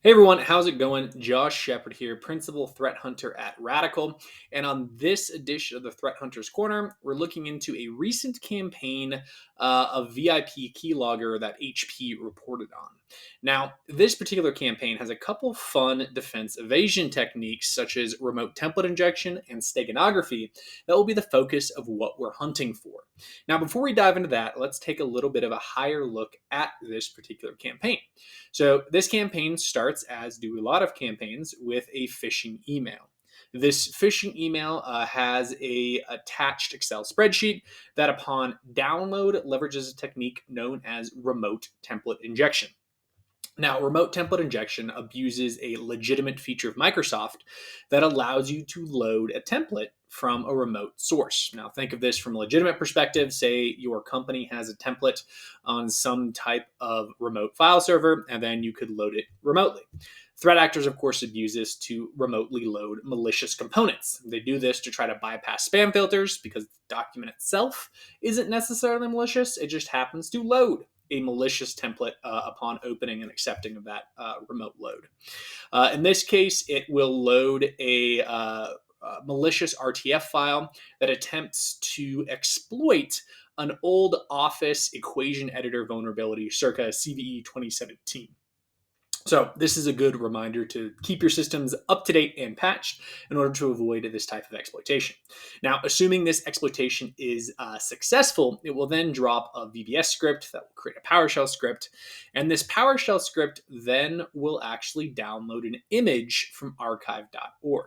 Hey everyone, how's it going? Josh Shepard here, Principal Threat Hunter at RADICL. And on this edition of the Threat Hunter's Corner, we're looking into a recent campaign of VIP Keylogger that HP reported on. Now, this particular campaign has a couple fun defense evasion techniques, such as remote template injection and steganography, that will be the focus of what we're hunting for. Now, before we dive into that, let's take a little bit of a higher look at this particular campaign. So this campaign starts, as do a lot of campaigns, with a phishing email. This phishing email has a attached Excel spreadsheet that upon download leverages a technique known as remote template injection. Now, remote template injection abuses a legitimate feature of Microsoft that allows you to load a template from a remote source. Now, think of this from a legitimate perspective. Say your company has a template on some type of remote file server, and then you could load it remotely. Threat actors, of course, abuse this to remotely load malicious components. They do this to try to bypass spam filters because the document itself isn't necessarily malicious. It just happens to load a malicious template upon opening and accepting of that remote load. In this case, it will load a malicious RTF file that attempts to exploit an old Office equation editor vulnerability circa CVE 2017. So this is a good reminder to keep your systems up to date and patched in order to avoid this type of exploitation. Now, assuming this exploitation is successful, it will then drop a VBS script that will create a PowerShell script. And this PowerShell script then will actually download an image from archive.org.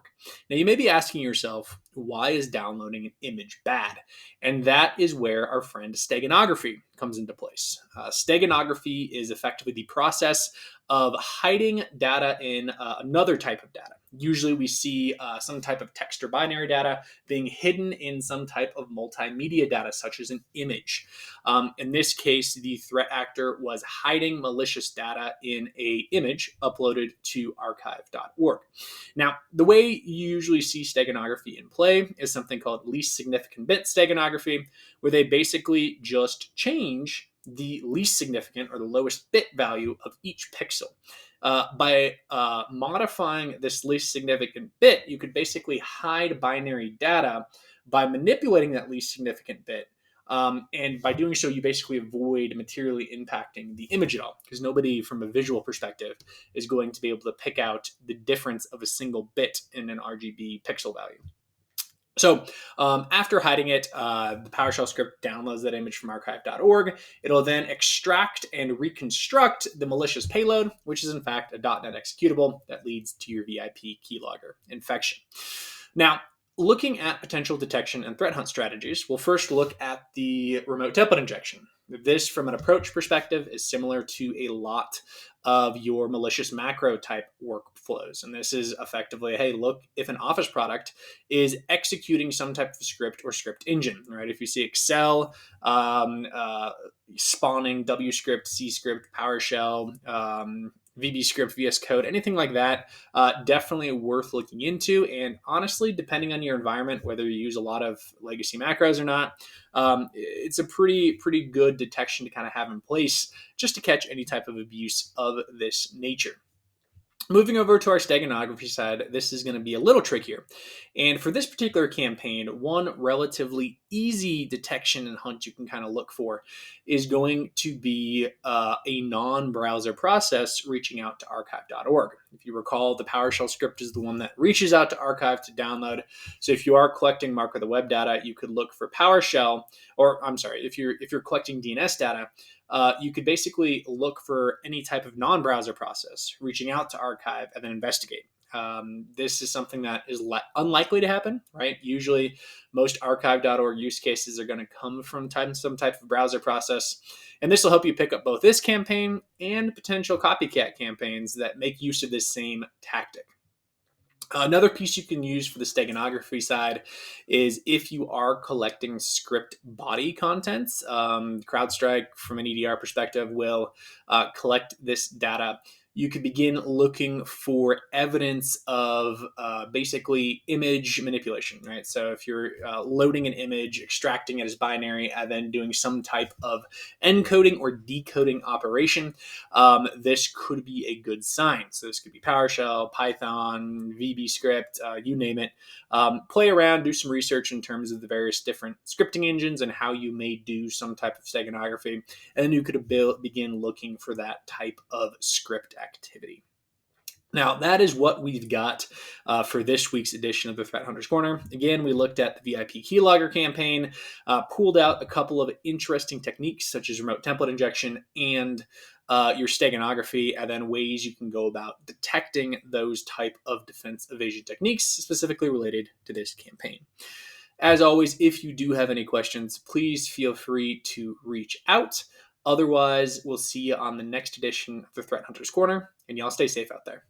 Now, you may be asking yourself, why is downloading an image bad? And that is where our friend steganography comes into place. Steganography is effectively the process of hiding data in another type of data. Usually we see some type of text or binary data being hidden in some type of multimedia data, such as an image. In this case, the threat actor was hiding malicious data in an image uploaded to archive.org. Now, the way you usually see steganography in play is something called least significant bit steganography, where they basically just change the least significant or the lowest bit value of each pixel. By modifying this least significant bit, you could basically hide binary data by manipulating that least significant bit. And by doing so, you basically avoid materially impacting the image at all, because nobody from a visual perspective is going to be able to pick out the difference of a single bit in an RGB pixel value. So after hiding it, the PowerShell script downloads that image from archive.org. It'll then extract and reconstruct the malicious payload, which is in fact a .NET executable that leads to your VIP keylogger infection. Now, looking at potential detection and threat hunt strategies, we'll first look at the remote template injection. This, from an approach perspective, is similar to a lot of your malicious macro type workflows. And this is effectively, hey, look, if an Office product is executing some type of script or script engine, right? If you see Excel spawning W script, C script, PowerShell, VB script, VS Code, anything like that, definitely worth looking into. And honestly, depending on your environment, whether you use a lot of legacy macros or not, it's a pretty good detection to kind of have in place just to catch any type of abuse of this nature. Moving over to our steganography side, this is going to be a little trickier. And for this particular campaign, one relatively easy detection and hunt you can kind of look for is going to be a non-browser process reaching out to archive.org. If you recall, the PowerShell script is the one that reaches out to archive to download. So if you are collecting mark of the web data, you could look for PowerShell, or I'm sorry, if you're collecting DNS data, you could basically look for any type of non-browser process, reaching out to archive and then investigate. This is something that is unlikely to happen, right? Usually most archive.org use cases are going to come from some type of browser process. And this will help you pick up both this campaign and potential copycat campaigns that make use of this same tactic. Another piece you can use for the steganography side is if you are collecting script body contents. CrowdStrike, from an EDR perspective, will collect this data you could begin looking for evidence of basically image manipulation, right? So if you're loading an image, extracting it as binary, and then doing some type of encoding or decoding operation, this could be a good sign. So this could be PowerShell, Python, VB script, you name it. Play around, do some research in terms of the various different scripting engines and how you may do some type of steganography, and then you could begin looking for that type of script activity. Now, that is what we've got for this week's edition of the Threat Hunters Corner. Again, we looked at the VIP Keylogger campaign, pulled out a couple of interesting techniques such as remote template injection and your steganography, and then ways you can go about detecting those type of defense evasion techniques specifically related to this campaign. As always, if you do have any questions, please feel free to reach out. Otherwise, we'll see you on the next edition of the Threat Hunters Corner, and y'all stay safe out there.